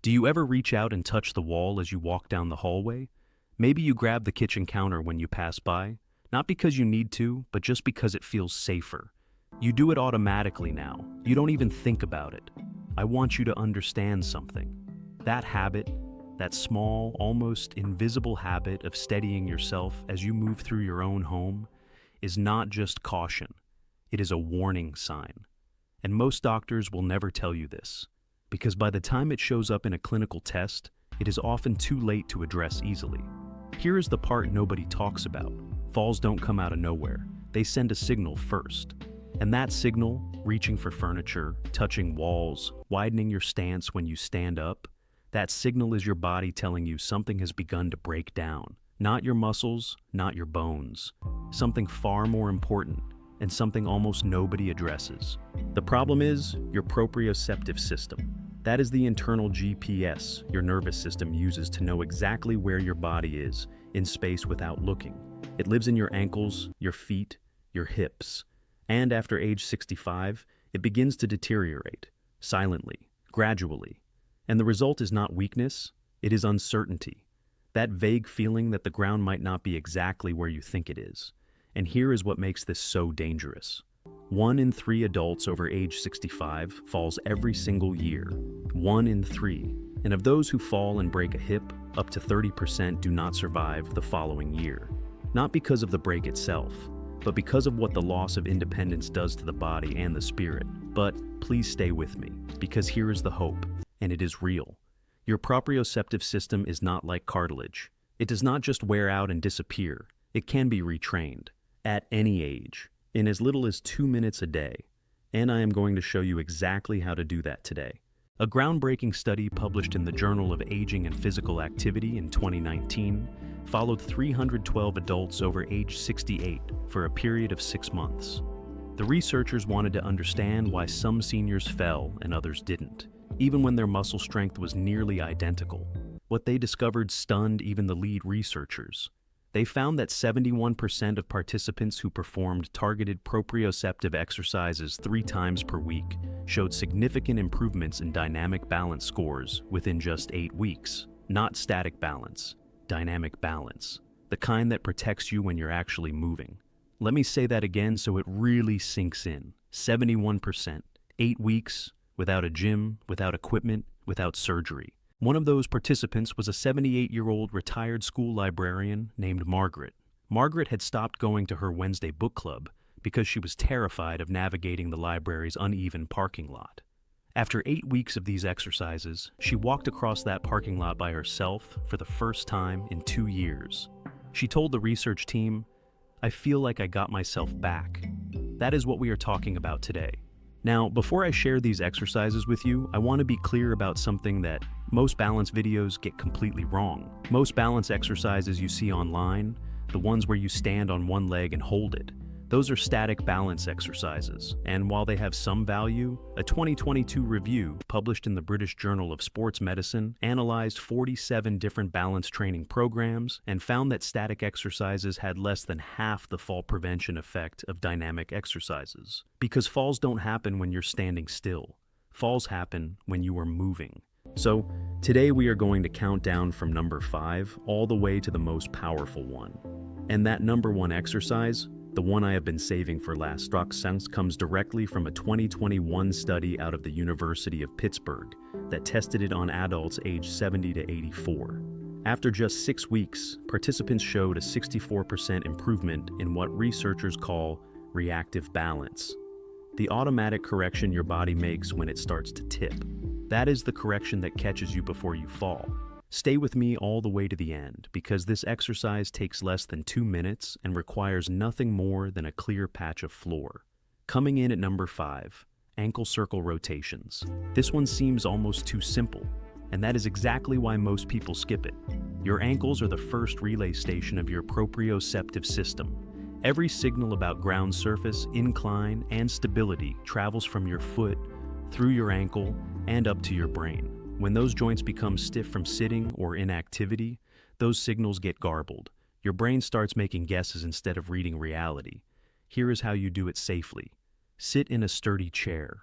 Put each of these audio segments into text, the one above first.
Do you ever reach out and touch the wall as you walk down the hallway? Maybe you grab the kitchen counter when you pass by, not because you need to, but just because it feels safer. You do it automatically now. You don't even think about it. I want you to understand something. That habit, that small, almost invisible habit of steadying yourself as you move through your own home, is not just caution. It is a warning sign. And most doctors will never tell you this, because by the time it shows up in a clinical test, it is often too late to address easily. Here is the part nobody talks about. Falls don't come out of nowhere. They send a signal first. And that signal, reaching for furniture, touching walls, widening your stance when you stand up, that signal is your body telling you something has begun to break down. Not your muscles, not your bones. Something far more important, and something almost nobody addresses. The problem is your proprioceptive system. That is the internal GPS your nervous system uses to know exactly where your body is in space without looking. It lives in your ankles, your feet, your hips. And after age 65, it begins to deteriorate, silently, gradually. And the result is not weakness, it is uncertainty. That vague feeling that the ground might not be exactly where you think it is. And here is what makes this so dangerous. 1 in 3 adults over age 65 falls every single year. 1 in 3. And of those who fall and break a hip, up to 30% do not survive the following year. Not because of the break itself, but because of what the loss of independence does to the body and the spirit. But please stay with me, because here is the hope, and it is real. Your proprioceptive system is not like cartilage. It does not just wear out and disappear. It can be retrained, at any age, in as little as 2 minutes a day. And I am going to show you exactly how to do that today. A groundbreaking study published in the Journal of Aging and Physical Activity in 2019 followed 312 adults over age 68 for a period of 6 months. The researchers wanted to understand why some seniors fell and others didn't, even when their muscle strength was nearly identical. What they discovered stunned even the lead researchers. They found that 71% of participants who performed targeted proprioceptive exercises 3 times per week showed significant improvements in dynamic balance scores within just 8 weeks. Not static balance, dynamic balance, the kind that protects you when you're actually moving. Let me say that again so it really sinks in. 71%, 8 weeks, without a gym, without equipment, without surgery. One of those participants was a 78-year-old retired school librarian named Margaret. Margaret had stopped going to her Wednesday book club because she was terrified of navigating the library's uneven parking lot. After 8 weeks of these exercises, she walked across that parking lot by herself for the first time in 2 years. She told the research team, "I feel like I got myself back." That is what we are talking about today. Now, before I share these exercises with you, I want to be clear about something that most balance videos get completely wrong. Most balance exercises you see online, the ones where you stand on one leg and hold it, those are static balance exercises. And while they have some value, a 2022 review published in the British Journal of Sports Medicine analyzed 47 different balance training programs and found that static exercises had less than half the fall prevention effect of dynamic exercises. Because falls don't happen when you're standing still. Falls happen when you are moving. So, today we are going to count down from number 5 all the way to the most powerful one. And that number 1 exercise, the one I have been saving for last, comes directly from a 2021 study out of the University of Pittsburgh that tested it on adults aged 70 to 84. After just 6 weeks, participants showed a 64% improvement in what researchers call reactive balance, the automatic correction your body makes when it starts to tip. That is the correction that catches you before you fall. Stay with me all the way to the end, because this exercise takes less than 2 minutes and requires nothing more than a clear patch of floor. Coming in at number 5, ankle circle rotations. This one seems almost too simple, and that is exactly why most people skip it. Your ankles are the first relay station of your proprioceptive system. Every signal about ground surface, incline, and stability travels from your foot, through your ankle, and up to your brain. When those joints become stiff from sitting or inactivity, those signals get garbled. Your brain starts making guesses instead of reading reality. Here is how you do it safely. Sit in a sturdy chair.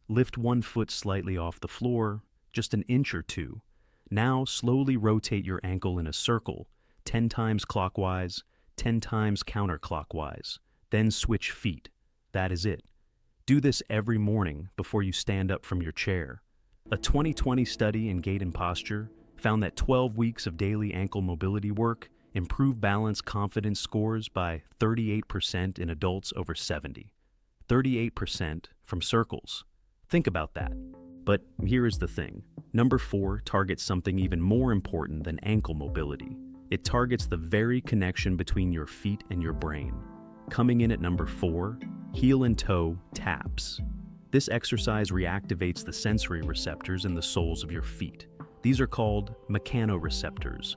Lift one foot slightly off the floor, just an inch or two, Now slowly rotate your ankle in a circle, 10 times clockwise, 10 times counterclockwise. Then switch feet. That is it. Do this every morning before you stand up from your chair. A 2020 study in gait and posture found that 12 weeks of daily ankle mobility work improved balance confidence scores by 38% in adults over 70. 38% from circles. Think about that. But here is the thing. Number 4 targets something even more important than ankle mobility. It targets the very connection between your feet and your brain. Coming in at number 4, heel and toe taps. This exercise reactivates the sensory receptors in the soles of your feet. These are called mechanoreceptors.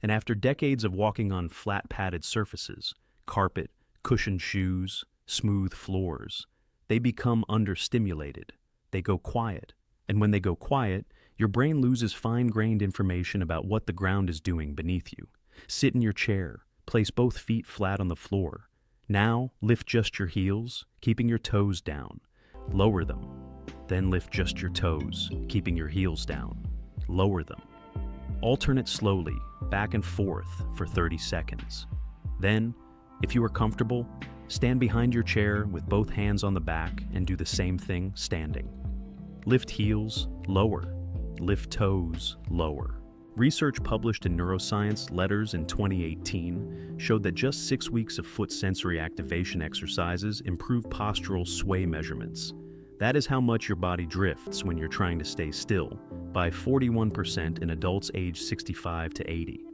And after decades of walking on flat padded surfaces, carpet, cushioned shoes, smooth floors, they become understimulated. They go quiet. And when they go quiet, your brain loses fine-grained information about what the ground is doing beneath you. Sit in your chair. Place both feet flat on the floor. Now, lift just your heels, keeping your toes down. Lower them. Then lift just your toes, keeping your heels down. Lower them. Alternate slowly, back and forth for 30 seconds. Then, if you are comfortable, stand behind your chair with both hands on the back and do the same thing standing. Lift heels, lower. Lift toes, lower. Research published in Neuroscience Letters in 2018 showed that just 6 weeks of foot sensory activation exercises improve postural sway measurements. That is how much your body drifts when you're trying to stay still, by 41% in adults aged 65 to 80.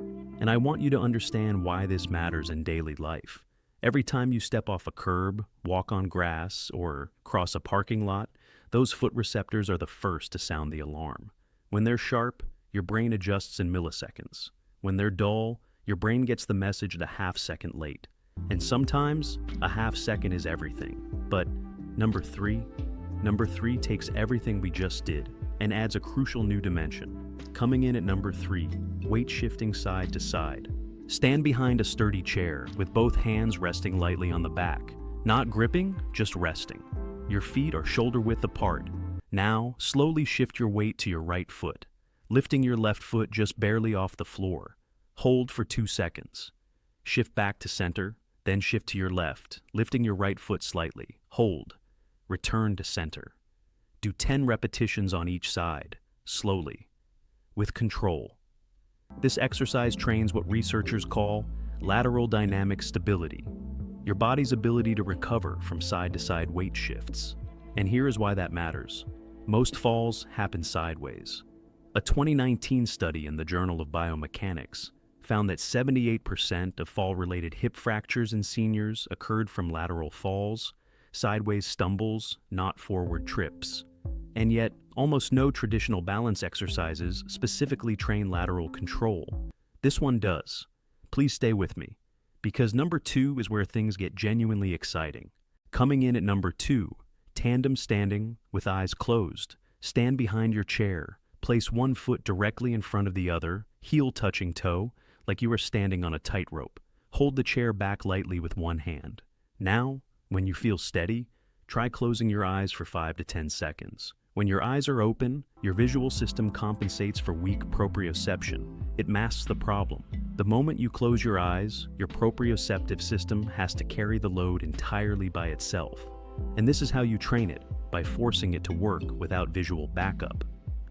And I want you to understand why this matters in daily life. Every time you step off a curb, walk on grass, or cross a parking lot, those foot receptors are the first to sound the alarm. When they're sharp, your brain adjusts in milliseconds. When they're dull, your brain gets the message a half second late. And sometimes, a half second is everything. But number 3 takes everything we just did and adds a crucial new dimension. Coming in at number 3, weight shifting side to side. Stand behind a sturdy chair with both hands resting lightly on the back. Not gripping, just resting. Your feet are shoulder width apart. Now, slowly shift your weight to your right foot, lifting your left foot just barely off the floor. Hold for 2 seconds. Shift back to center, then shift to your left, lifting your right foot slightly. Hold. Return to center. Do 10 repetitions on each side, slowly, with control. This exercise trains what researchers call lateral dynamic stability, your body's ability to recover from side-to-side weight shifts. And here is why that matters. Most falls happen sideways. A 2019 study in the Journal of Biomechanics found that 78% of fall-related hip fractures in seniors occurred from lateral falls, sideways stumbles, not forward trips. And yet, almost no traditional balance exercises specifically train lateral control. This one does. Please stay with me, because number 2 is where things get genuinely exciting. Coming in at number 2, tandem standing with eyes closed. Stand behind your chair. Place one foot directly in front of the other, heel touching toe, like you are standing on a tightrope. Hold the chair back lightly with one hand. Now, when you feel steady, try closing your eyes for 5 to 10 seconds. When your eyes are open, your visual system compensates for weak proprioception. It masks the problem. The moment you close your eyes, your proprioceptive system has to carry the load entirely by itself. And this is how you train it, by forcing it to work without visual backup.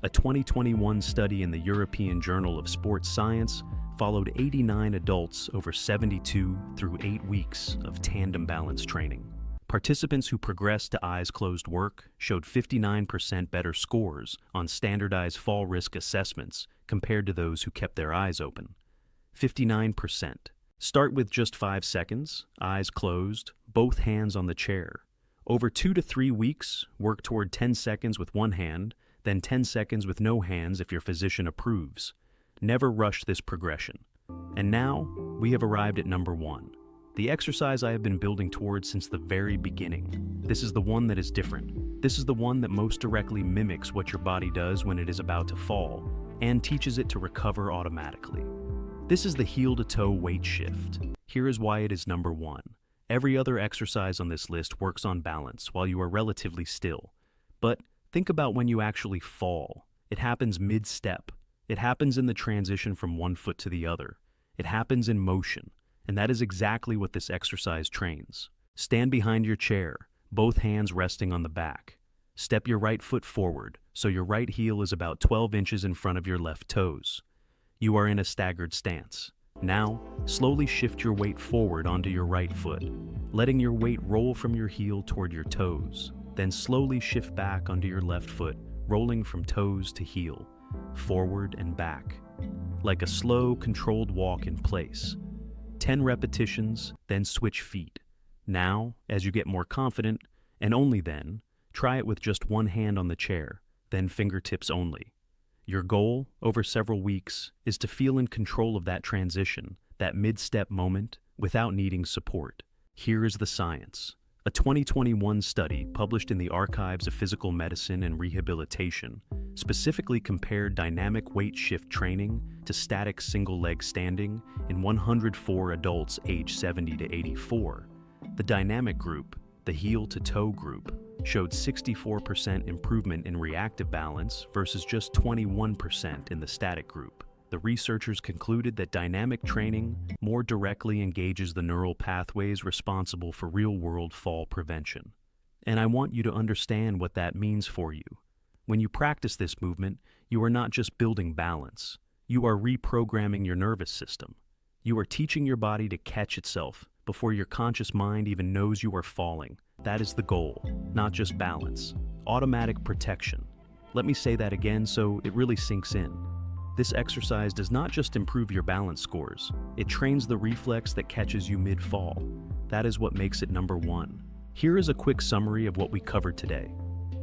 A 2021 study in the European Journal of Sports Science followed 89 adults over 72 through 8 weeks of tandem balance training. Participants who progressed to eyes-closed work showed 59% better scores on standardized fall risk assessments compared to those who kept their eyes open. 59%. Start with just 5 seconds, eyes closed, both hands on the chair. Over 2 to 3 weeks, work toward 10 seconds with one hand, then 10 seconds with no hands if your physician approves. Never rush this progression. And now, we have arrived at number 1. The exercise I have been building towards since the very beginning. This is the one that is different. This is the one that most directly mimics what your body does when it is about to fall, and teaches it to recover automatically. This is the heel-to-toe weight shift. Here is why it is number 1. Every other exercise on this list works on balance while you are relatively still. But think about when you actually fall. It happens mid-step. It happens in the transition from one foot to the other. It happens in motion, and that is exactly what this exercise trains. Stand behind your chair, both hands resting on the back. Step your right foot forward, so your right heel is about 12 inches in front of your left toes. You are in a staggered stance. Now, slowly shift your weight forward onto your right foot, letting your weight roll from your heel toward your toes. Then slowly shift back onto your left foot, rolling from toes to heel, forward and back, like a slow, controlled walk in place. 10 repetitions, then switch feet. Now, as you get more confident, and only then, try it with just one hand on the chair, then fingertips only. Your goal, over several weeks, is to feel in control of that transition, that mid-step moment, without needing support. Here is the science. A 2021 study published in the Archives of Physical Medicine and Rehabilitation specifically compared dynamic weight shift training to static single-leg standing in 104 adults aged 70 to 84. The dynamic group, the heel-to-toe group, showed 64% improvement in reactive balance versus just 21% in the static group. The researchers concluded that dynamic training more directly engages the neural pathways responsible for real-world fall prevention. And I want you to understand what that means for you. When you practice this movement, you are not just building balance. You are reprogramming your nervous system. You are teaching your body to catch itself before your conscious mind even knows you are falling. That is the goal, not just balance. Automatic protection. Let me say that again so it really sinks in. This exercise does not just improve your balance scores, it trains the reflex that catches you mid-fall. That is what makes it number one. Here is a quick summary of what we covered today.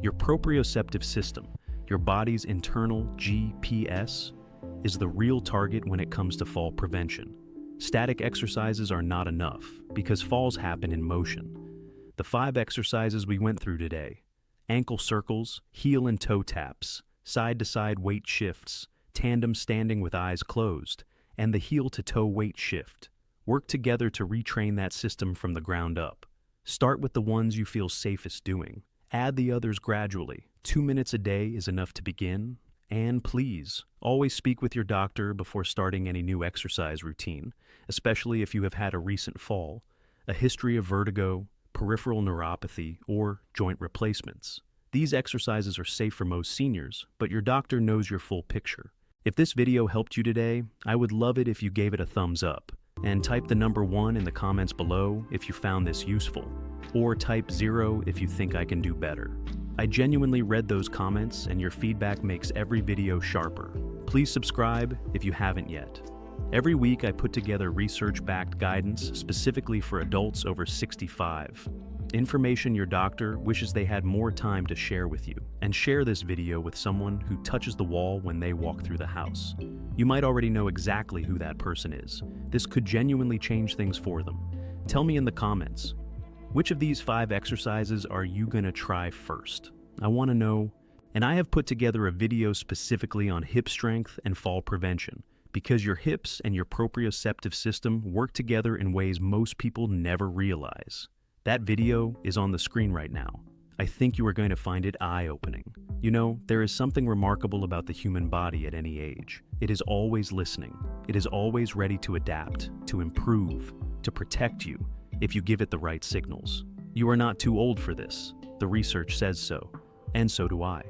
Your proprioceptive system, your body's internal GPS, is the real target when it comes to fall prevention. Static exercises are not enough because falls happen in motion. The 5 exercises we went through today, ankle circles, heel and toe taps, side-to-side weight shifts, tandem standing with eyes closed, and the heel-to-toe weight shift, work together to retrain that system from the ground up. Start with the ones you feel safest doing. Add the others gradually. 2 minutes a day is enough to begin. And please, always speak with your doctor before starting any new exercise routine, especially if you have had a recent fall, a history of vertigo, peripheral neuropathy, or joint replacements. These exercises are safe for most seniors, but your doctor knows your full picture. If this video helped you today, I would love it if you gave it a thumbs up, and type the number 1 in the comments below if you found this useful, or type 0 if you think I can do better. I genuinely read those comments, and your feedback makes every video sharper. Please subscribe if you haven't yet. Every week I put together research-backed guidance specifically for adults over 65. Information your doctor wishes they had more time to share with you. And share this video with someone who touches the wall when they walk through the house. You might already know exactly who that person is. This could genuinely change things for them. Tell me in the comments, which of these 5 exercises are you gonna try first? I want to know. And I have put together a video specifically on hip strength and fall prevention, because your hips and your proprioceptive system work together in ways most people never realize. That video is on the screen right now. I think you are going to find it eye-opening. You know, there is something remarkable about the human body at any age. It is always listening. It is always ready to adapt, to improve, to protect you, if you give it the right signals. You are not too old for this. The research says so, and so do I.